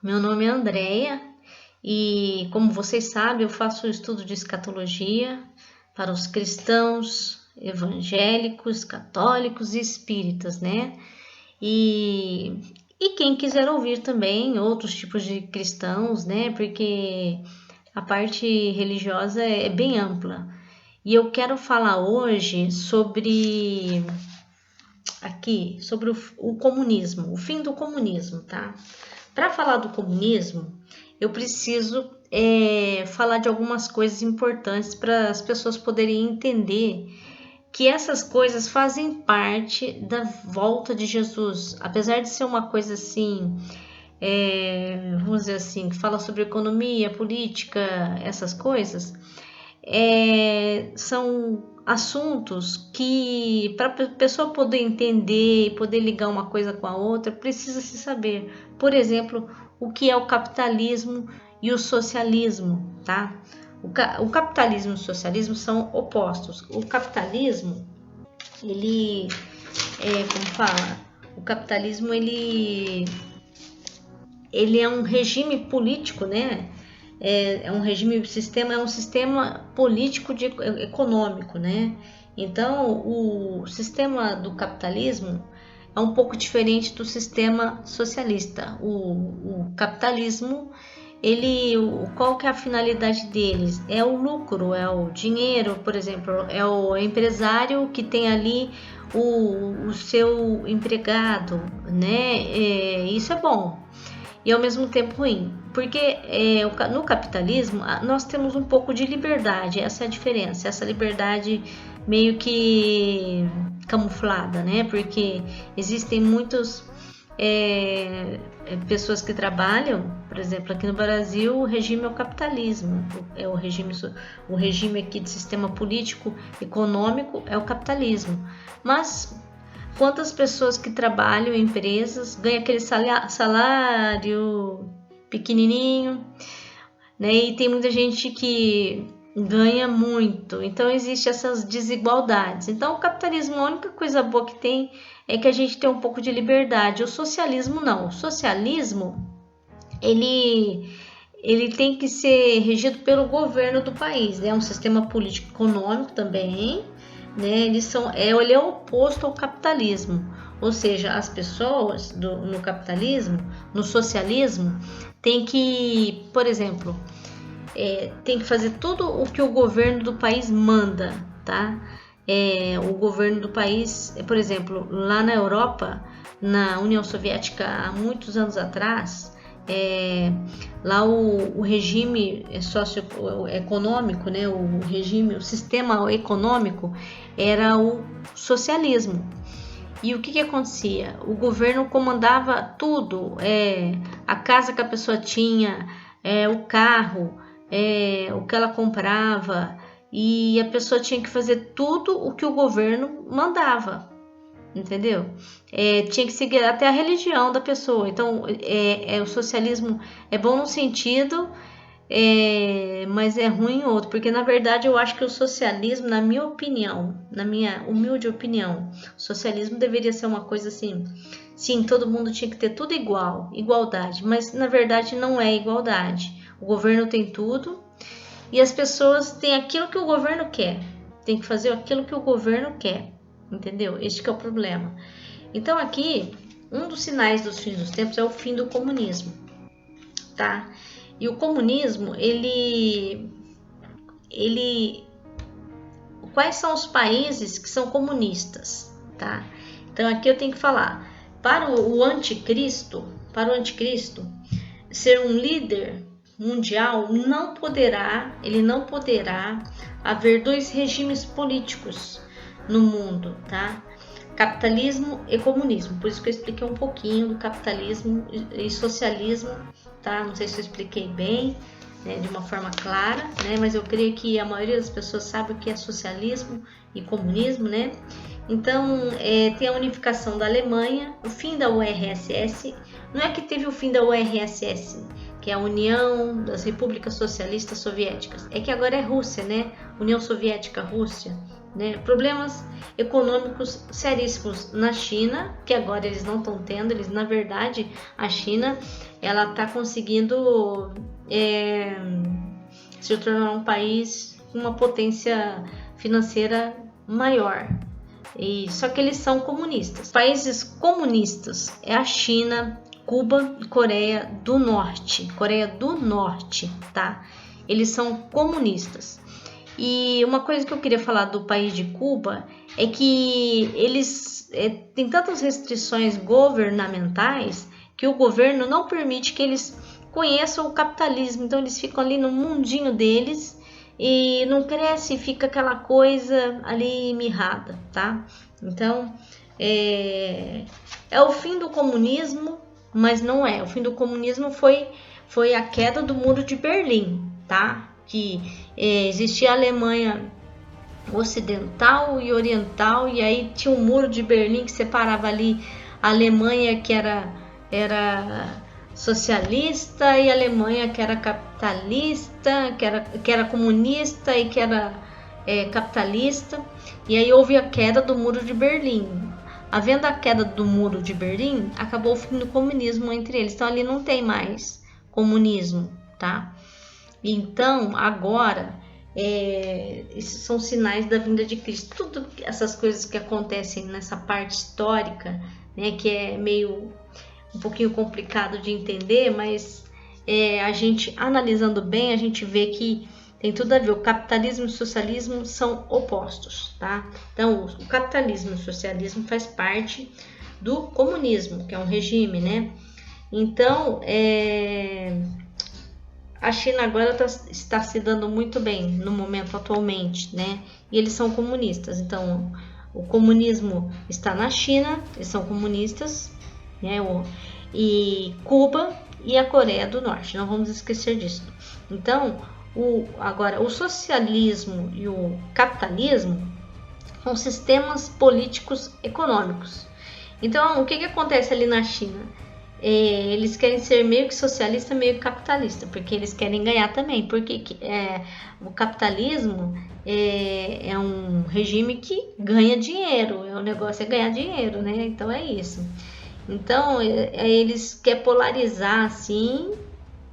Meu nome é Andréia e, como vocês sabem, eu faço o estudo de escatologia para os cristãos, evangélicos, católicos e espíritas, né? E quem quiser ouvir também outros tipos de cristãos, né? Porque a parte religiosa é bem ampla. E eu quero falar hoje sobre o comunismo, o fim do comunismo, tá? Para falar do comunismo, eu preciso falar de algumas coisas importantes para as pessoas poderem entender que essas coisas fazem parte da volta de Jesus. Apesar de ser uma coisa assim, vamos dizer assim, que fala sobre economia, política, essas coisas, são assuntos que, para a pessoa poder entender e poder ligar uma coisa com a outra, precisa se saber. Por exemplo, o que é o capitalismo e o socialismo, tá? O capitalismo e o socialismo são opostos. O capitalismo, ele, como fala, o capitalismo ele é um regime político, né? É um sistema político econômico, né? Então, o sistema do capitalismo é um pouco diferente do sistema socialista. O capitalismo, qual que é a finalidade deles? É o lucro, é o dinheiro, por exemplo, é o empresário que tem ali o seu empregado, né? Isso é bom e ao mesmo tempo ruim, porque no capitalismo nós temos um pouco de liberdade, essa é a diferença, essa liberdade meio que camuflada, né? Porque existem muitas pessoas que trabalham, por exemplo, aqui no Brasil o regime é o capitalismo, o regime aqui de sistema político econômico é o capitalismo, mas quantas pessoas que trabalham em empresas ganham aquele salário pequenininho, né? E tem muita gente que ganha muito. Então, existem essas desigualdades. Então, o capitalismo, a única coisa boa que tem é que a gente tem um pouco de liberdade. O socialismo, não. O socialismo, ele tem que ser regido pelo governo do país, né? É um sistema político econômico também, né? Ele é oposto ao capitalismo, ou seja, as pessoas no capitalismo, no socialismo, tem que, por exemplo, tem que fazer tudo o que o governo do país manda, tá? O governo do país, por exemplo, lá na Europa, na União Soviética, há muitos anos atrás, lá o regime socioeconômico, né, o sistema econômico era o socialismo. E o que acontecia? O governo comandava tudo, a casa que a pessoa tinha, o carro, o que ela comprava, e a pessoa tinha que fazer tudo o que o governo mandava. Entendeu? Tinha que seguir até a religião da pessoa. Então, o socialismo é bom num sentido, mas é ruim em outro. Porque, na verdade, eu acho que o socialismo, na minha opinião, na minha humilde opinião, o socialismo deveria ser uma coisa assim. Sim, todo mundo tinha que ter tudo igual, igualdade. Mas, na verdade, não é igualdade. O governo tem tudo e as pessoas têm aquilo que o governo quer. Tem que fazer aquilo que o governo quer. Entendeu? Este que é o problema. Então aqui, um dos sinais dos fins dos tempos é o fim do comunismo, tá? E o comunismo, quais são os países que são comunistas, tá? Então aqui eu tenho que falar, para o anticristo ser um líder mundial, ele não poderá haver dois regimes políticos no mundo, tá? Capitalismo e comunismo. Por isso que eu expliquei um pouquinho do capitalismo e socialismo, tá? Não sei se eu expliquei bem, né, de uma forma clara, né? Mas eu creio que a maioria das pessoas sabe o que é socialismo e comunismo, né? Então, tem a unificação da Alemanha, o fim da URSS. Não é que teve o fim da URSS, que é a União das Repúblicas Socialistas Soviéticas. É que agora é Rússia, né? União Soviética, Rússia. Né? Problemas econômicos seríssimos na China, que agora eles não estão tendo. Na verdade, a China ela está conseguindo se tornar um país com uma potência financeira maior. Só que eles são comunistas. Países comunistas é a China, Cuba e Coreia do Norte. Coreia do Norte, tá? Eles são comunistas. E uma coisa que eu queria falar do país de Cuba é que eles têm tantas restrições governamentais que o governo não permite que eles conheçam o capitalismo. Então eles ficam ali no mundinho deles e não cresce, fica aquela coisa ali mirrada, tá? Então é o fim do comunismo, mas não é. O fim do comunismo foi a queda do Muro de Berlim, tá? Que existia a Alemanha ocidental e oriental, e aí tinha o Muro de Berlim que separava ali a Alemanha que era socialista e a Alemanha que era capitalista, que era comunista e que era capitalista. E aí houve a queda do Muro de Berlim. Havendo a queda do Muro de Berlim, acabou o fim do comunismo entre eles. Então ali não tem mais comunismo, tá? Então agora esses são sinais da vinda de Cristo. Tudo essas coisas que acontecem nessa parte histórica, né, que é meio um pouquinho complicado de entender, mas a gente analisando bem, a gente vê que tem tudo a ver. O capitalismo e o socialismo são opostos, tá? Então, o capitalismo e o socialismo faz parte do comunismo, que é um regime, né? Então, a China agora está se dando muito bem no momento atualmente, né? E eles são comunistas. Então, o comunismo está na China, eles são comunistas, né? E Cuba e a Coreia do Norte, não vamos esquecer disso. Então, agora, o socialismo e o capitalismo são sistemas políticos econômicos. Então, o que acontece ali na China? Eles querem ser meio que socialista, meio que capitalista, porque eles querem ganhar também, porque o capitalismo é um regime que ganha dinheiro, o negócio é ganhar dinheiro, né? Então é isso. Então eles querem polarizar assim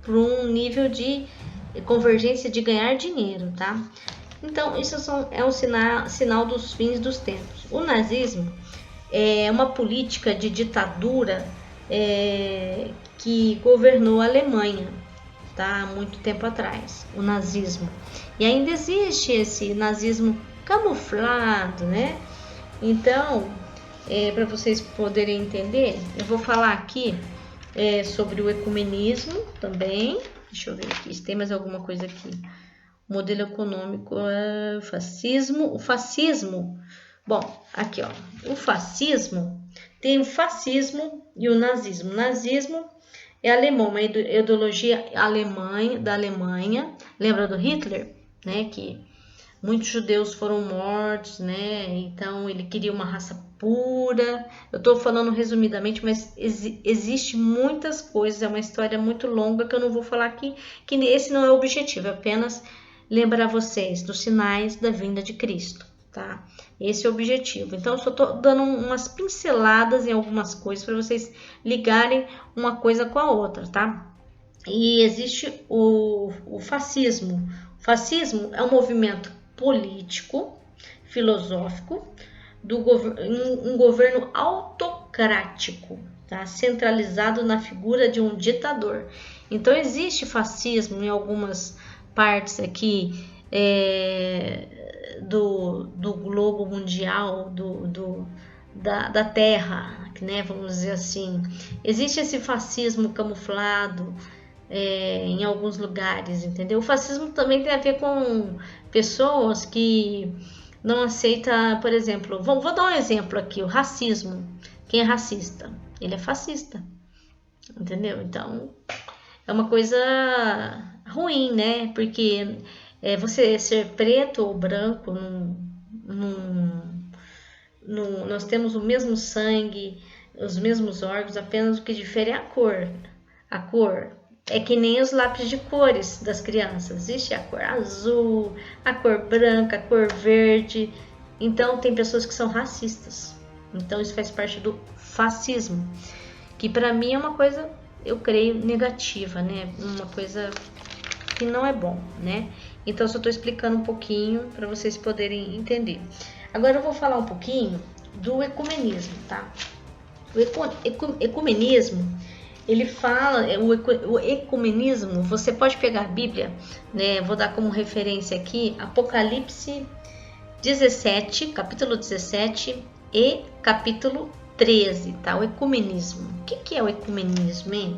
para um nível de convergência de ganhar dinheiro, tá? Então isso é um sinal dos fins dos tempos. O nazismo é uma política de ditadura que governou a Alemanha, tá? Há muito tempo atrás, o nazismo. E ainda existe esse nazismo camuflado, né? Então, para vocês poderem entender, eu vou falar aqui sobre o ecumenismo também. Deixa eu ver aqui se tem mais alguma coisa aqui. O modelo econômico, fascismo. O fascismo, bom, aqui ó, o fascismo tem o fascismo e o nazismo. O nazismo é alemão, uma ideologia da Alemanha. Lembra do Hitler, né? Que muitos judeus foram mortos, né? Então ele queria uma raça pura. Eu estou falando resumidamente, mas existe muitas coisas. É uma história muito longa que eu não vou falar aqui. Que esse não é o objetivo. É apenas lembrar vocês dos sinais da vinda de Cristo, tá? Esse é o objetivo. Então eu só estou dando umas pinceladas em algumas coisas para vocês ligarem uma coisa com a outra, tá? E existe o fascismo. O fascismo é um movimento político, filosófico, um governo autocrático, tá? Centralizado na figura de um ditador. Então existe fascismo em algumas partes aqui do globo mundial, da Terra, né? Vamos dizer assim. Existe esse fascismo camuflado em alguns lugares, entendeu? O fascismo também tem a ver com pessoas que não aceitam, por exemplo, vou dar um exemplo aqui, o racismo. Quem é racista? Ele é fascista, entendeu? Então, é uma coisa ruim, né? Porque você ser preto ou branco, nós temos o mesmo sangue, os mesmos órgãos, apenas o que difere é a cor. A cor é que nem os lápis de cores das crianças. Existe a cor azul, a cor branca, a cor verde. Então, tem pessoas que são racistas. Então, isso faz parte do fascismo, que para mim é uma coisa eu creio, negativa, né? Uma coisa que não é bom, né? Então, só estou explicando um pouquinho para vocês poderem entender. Agora eu vou falar um pouquinho do ecumenismo, tá? O ecumenismo, ele fala, o ecumenismo, você pode pegar a Bíblia, né? Vou dar como referência aqui Apocalipse 17, capítulo 17 e capítulo 13, tá? O ecumenismo. O que é o ecumenismo, hein?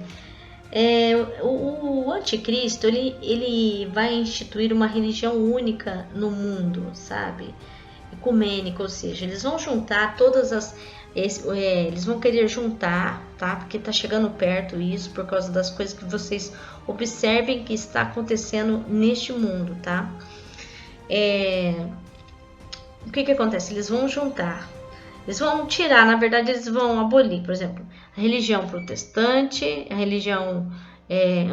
O anticristo, ele vai instituir uma religião única no mundo, sabe? Ecumênica, ou seja, eles vão juntar todas as... eles vão querer juntar, tá? Porque tá chegando perto isso, por causa das coisas que vocês observem que está acontecendo neste mundo, tá? O que acontece? Eles vão juntar, eles vão tirar, na verdade eles vão abolir, por exemplo, a religião protestante, a religião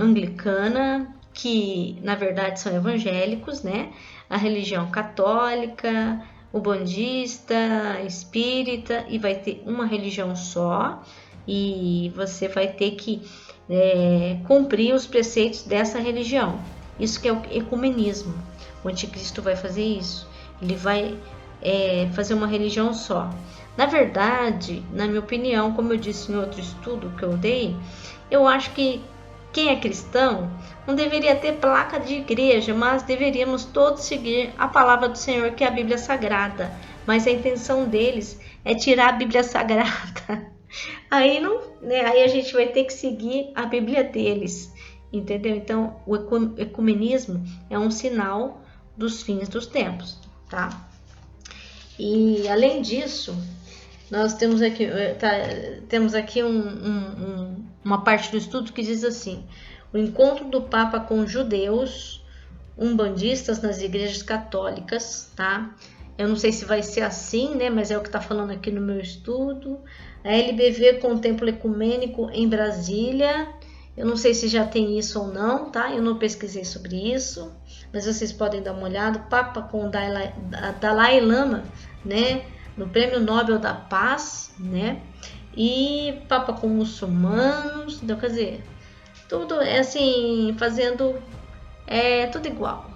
anglicana, que na verdade são evangélicos, né? A religião católica, o bandista, espírita, e vai ter uma religião só, e você vai ter que cumprir os preceitos dessa religião. Isso que é o ecumenismo. O anticristo vai fazer isso. Ele vai fazer uma religião só. Na verdade, na minha opinião, como eu disse em outro estudo que eu dei, eu acho que quem é cristão não deveria ter placa de igreja, mas deveríamos todos seguir a palavra do Senhor, que é a Bíblia Sagrada. Mas a intenção deles é tirar a Bíblia Sagrada. Aí, não, né? Aí a gente vai ter que seguir a Bíblia deles, entendeu? Então, o ecumenismo é um sinal dos fins dos tempos, tá? E além disso, nós temos aqui uma parte do estudo que diz assim: o encontro do Papa com judeus, umbandistas nas igrejas católicas, tá? Eu não sei se vai ser assim, né? Mas é o que está falando aqui no meu estudo. A LBV com o Templo Ecumênico em Brasília. Eu não sei se já tem isso ou não, tá? Eu não pesquisei sobre isso, mas vocês podem dar uma olhada. Papa com o Dalai Lama, né? No Prêmio Nobel da Paz, né? E Papa com muçulmanos, então, quer dizer, tudo é assim, fazendo tudo igual,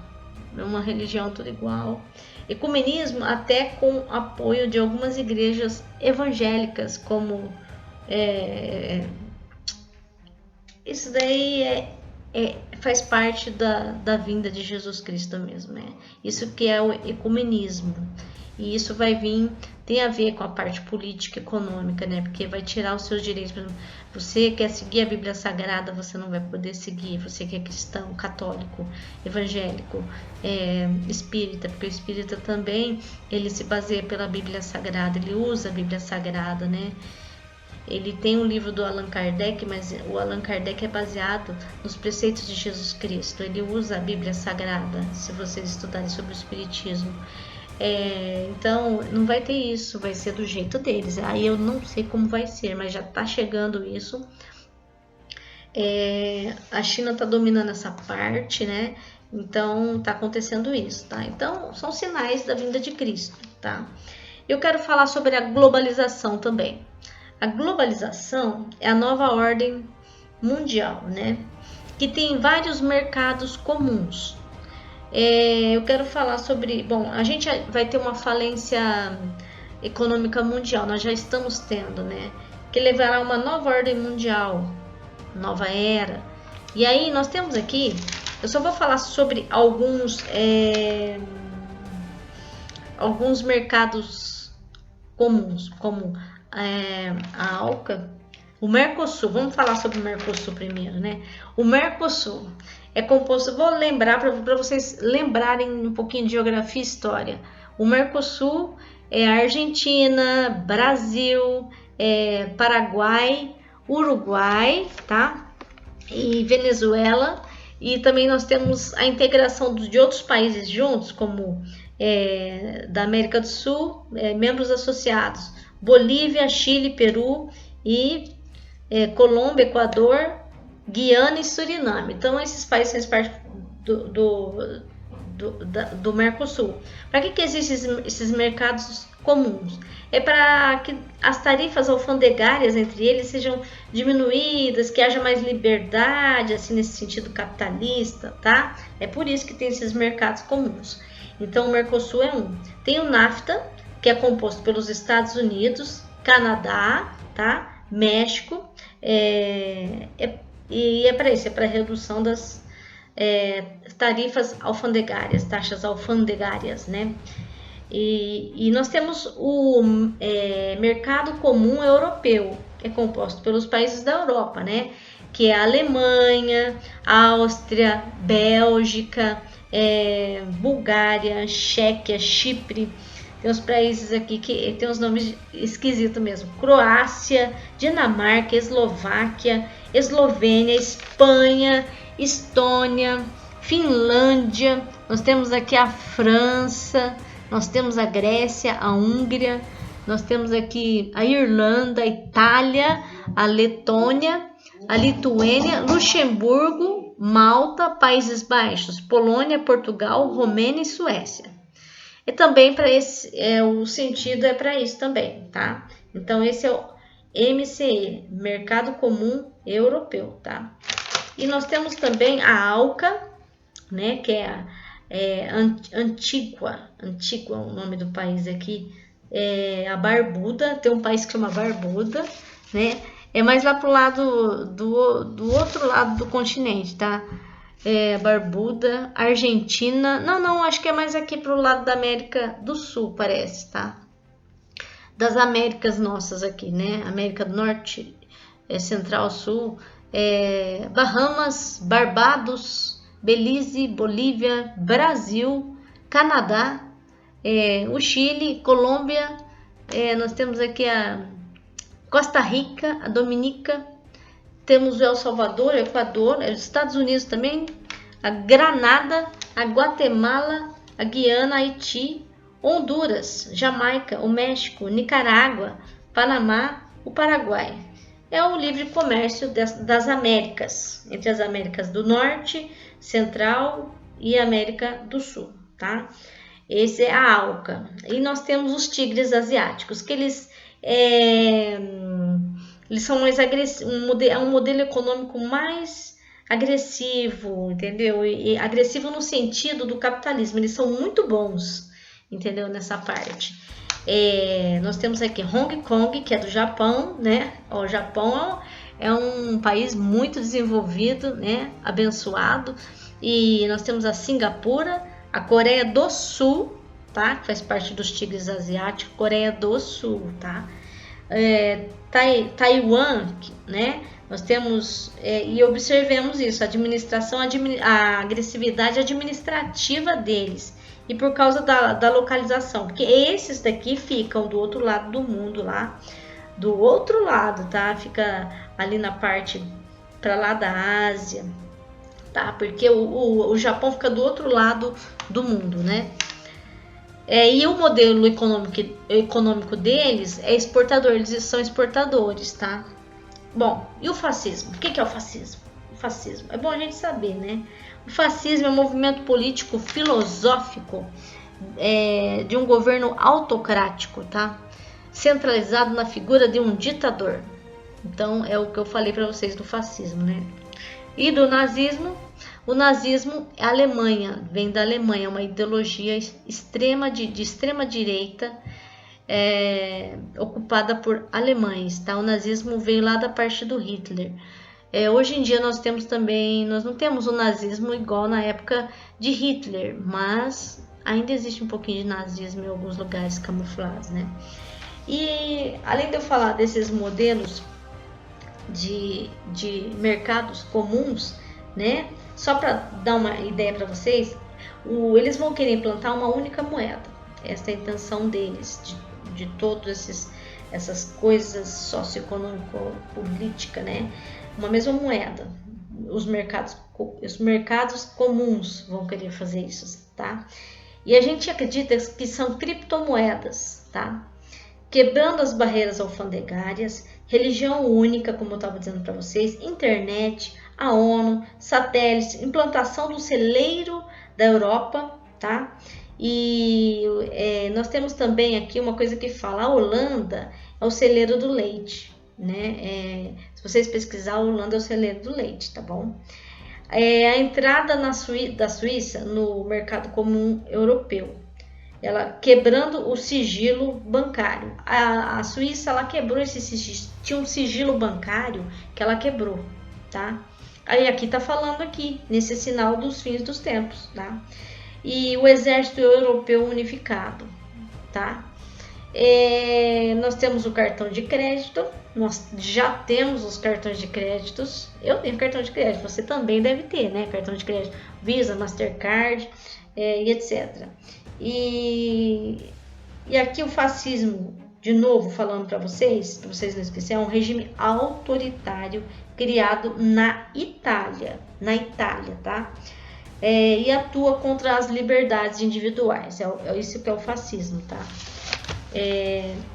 uma religião tudo igual. Ecumenismo até com apoio de algumas igrejas evangélicas, como isso daí faz parte da vinda de Jesus Cristo mesmo, né? Isso que é o ecumenismo. E isso vai vir, tem a ver com a parte política, econômica, né? Porque vai tirar os seus direitos. Por exemplo, você quer seguir a Bíblia Sagrada, você não vai poder seguir. Você que é cristão, católico, evangélico, espírita, porque o espírita também, ele se baseia pela Bíblia Sagrada, ele usa a Bíblia Sagrada, né? Ele tem um livro do Allan Kardec, mas o Allan Kardec é baseado nos preceitos de Jesus Cristo. Ele usa a Bíblia Sagrada, se vocês estudarem sobre o Espiritismo. Então, não vai ter isso, vai ser do jeito deles. Aí eu não sei como vai ser, mas já está chegando isso. A China está dominando essa parte, né? Então, está acontecendo isso, tá? Então, são sinais da vinda de Cristo, tá? Eu quero falar sobre a globalização também. A globalização é a nova ordem mundial, né? Que tem vários mercados comuns. Eu quero falar sobre... Bom, a gente vai ter uma falência econômica mundial, nós já estamos tendo, né? Que levará a uma nova ordem mundial, nova era. E aí nós temos aqui... Eu só vou falar sobre alguns mercados comuns, como a ALCA, o Mercosul. Vamos falar sobre o Mercosul primeiro, né? O Mercosul é composto, vou lembrar para vocês lembrarem um pouquinho de geografia e história. O Mercosul é Argentina, Brasil, Paraguai, Uruguai, tá? E Venezuela. E também nós temos a integração de outros países juntos, como da América do Sul, membros associados: Bolívia, Chile, Peru e Colômbia, Equador, Guiana e Suriname. Então, esses países fazem parte do Mercosul. Para que existem esses mercados comuns? É para que as tarifas alfandegárias entre eles sejam diminuídas, que haja mais liberdade, assim, nesse sentido capitalista, tá? É por isso que tem esses mercados comuns. Então, o Mercosul é um. Tem o NAFTA, que é composto pelos Estados Unidos, Canadá, tá? México, e é para isso, é para redução das tarifas alfandegárias, taxas alfandegárias, né? E nós temos o mercado comum europeu, que é composto pelos países da Europa, né? Que é a Alemanha, Áustria, Bélgica, Bulgária, Chequia, Chipre. Tem uns países aqui que tem uns nomes esquisitos mesmo. Croácia, Dinamarca, Eslováquia, Eslovênia, Espanha, Estônia, Finlândia. Nós temos aqui a França, nós temos a Grécia, a Hungria, nós temos aqui a Irlanda, a Itália, a Letônia, a Lituânia, Luxemburgo, Malta, Países Baixos, Polônia, Portugal, Romênia e Suécia. E também para esse, o sentido é para isso também, tá? Então esse é o MCE, Mercado Comum Europeu, tá? E nós temos também a ALCA, né? Que é Antigua, o nome do país aqui, a Barbuda, tem um país que chama Barbuda, né? É mais lá pro lado do outro lado do continente, tá? Barbuda, Argentina, não, acho que é mais aqui pro lado da América do Sul, parece, tá? Das Américas nossas aqui, né? América do Norte, Central, Sul, Bahamas, Barbados, Belize, Bolívia, Brasil, Canadá, o Chile, Colômbia, nós temos aqui a Costa Rica, a Dominica, temos o El Salvador, o Equador, os Estados Unidos também, a Granada, a Guatemala, a Guiana, Haiti, Honduras, Jamaica, o México, Nicarágua, Panamá, o Paraguai. É o livre comércio das Américas, entre as Américas do Norte, Central e América do Sul, tá? Esse é a ALCA. E nós temos os tigres asiáticos, que eles são mais agressivos, é um modelo econômico mais agressivo, entendeu? E agressivo no sentido do capitalismo, eles são muito bons, entendeu? Nessa parte. Nós temos aqui Hong Kong, que é do Japão, né? O Japão é um país muito desenvolvido, né? Abençoado. E nós temos a Singapura, a Coreia do Sul, tá? Que faz parte dos tigres asiáticos, Coreia do Sul, tá? Taiwan, né? Nós temos, e observemos isso, a agressividade administrativa deles. E por causa da localização, porque esses daqui ficam do outro lado do mundo, lá do outro lado, tá? Fica ali na parte para lá da Ásia, tá? Porque o Japão fica do outro lado do mundo, né? E o modelo econômico deles é exportador, eles são exportadores, tá? Bom, e o fascismo? O que é o fascismo? O fascismo, é bom a gente saber, né? O fascismo é um movimento político filosófico de um governo autocrático, tá? Centralizado na figura de um ditador. Então, é o que eu falei para vocês do fascismo, né? E do nazismo, o nazismo é a Alemanha, vem da Alemanha, é uma ideologia de extrema direita, ocupada por alemães, tá? O nazismo veio lá da parte do Hitler. Hoje em dia nós não temos o nazismo igual na época de Hitler, mas ainda existe um pouquinho de nazismo em alguns lugares camuflados, né? E além de eu falar desses modelos de mercados comuns, né? Só para dar uma ideia para vocês, eles vão querer implantar uma única moeda. Essa é a intenção deles, de todas essas coisas socioeconômico-política, né? Uma mesma moeda. Os mercados comuns vão querer fazer isso, tá? E a gente acredita que são criptomoedas, tá? Quebrando as barreiras alfandegárias, religião única, como eu estava dizendo para vocês, internet, a ONU, satélites, implantação do celeiro da Europa, tá? E nós temos também aqui uma coisa que fala, a Holanda é o celeiro do leite, né? Se vocês pesquisar, a Holanda é o celeiro do leite, tá bom? A entrada da Suíça no mercado comum europeu, ela quebrando o sigilo bancário. A Suíça, ela quebrou esse sigilo, tinha um sigilo bancário que ela quebrou, tá? Aí aqui tá falando aqui, nesse sinal dos fins dos tempos, tá? E o exército europeu unificado, tá? Nós temos o cartão de crédito, nós já temos os cartões de créditos. Eu tenho cartão de crédito, você também deve ter, né? Cartão de crédito Visa, Mastercard, e etc. E aqui o fascismo, de novo falando para vocês não esquecerem, é um regime autoritário criado na Itália, tá? E atua contra as liberdades individuais, isso que é o fascismo, tá?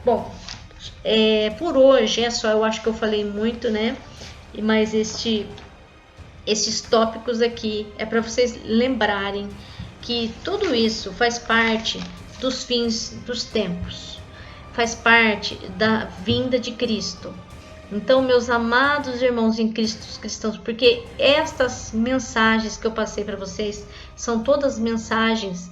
Bom, por hoje é só, eu acho que eu falei muito, né? Mas esses tópicos aqui é para vocês lembrarem que tudo isso faz parte dos fins dos tempos, faz parte da vinda de Cristo. Então, meus amados irmãos em Cristo cristãos, porque estas mensagens que eu passei para vocês são todas mensagens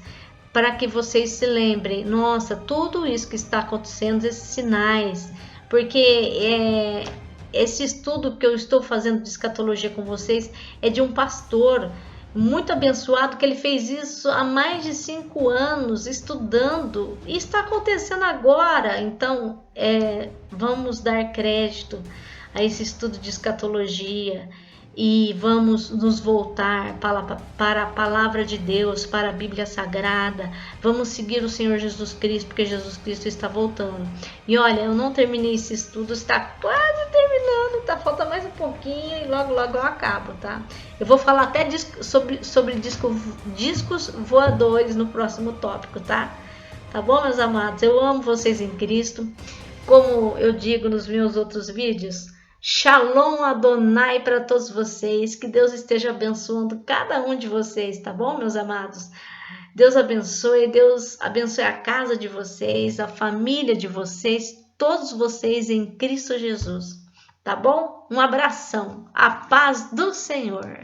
para que vocês se lembrem, nossa, tudo isso que está acontecendo, esses sinais, porque esse estudo que eu estou fazendo de escatologia com vocês é de um pastor muito abençoado, que ele fez isso há mais de 5 anos estudando, e está acontecendo agora. Então vamos dar crédito a esse estudo de escatologia e vamos nos voltar para a palavra de Deus, para a Bíblia Sagrada. Vamos seguir o Senhor Jesus Cristo, porque Jesus Cristo está voltando. E olha, eu não terminei esse estudo, está quase terminando, tá? Falta mais um pouquinho e logo eu acabo, tá? Eu vou falar até sobre discos voadores no próximo tópico, tá? Tá bom, meus amados? Eu amo vocês em Cristo. Como eu digo nos meus outros vídeos, Shalom Adonai para todos vocês, que Deus esteja abençoando cada um de vocês, tá bom, meus amados? Deus abençoe a casa de vocês, a família de vocês, todos vocês em Cristo Jesus, tá bom? Um abração, a paz do Senhor.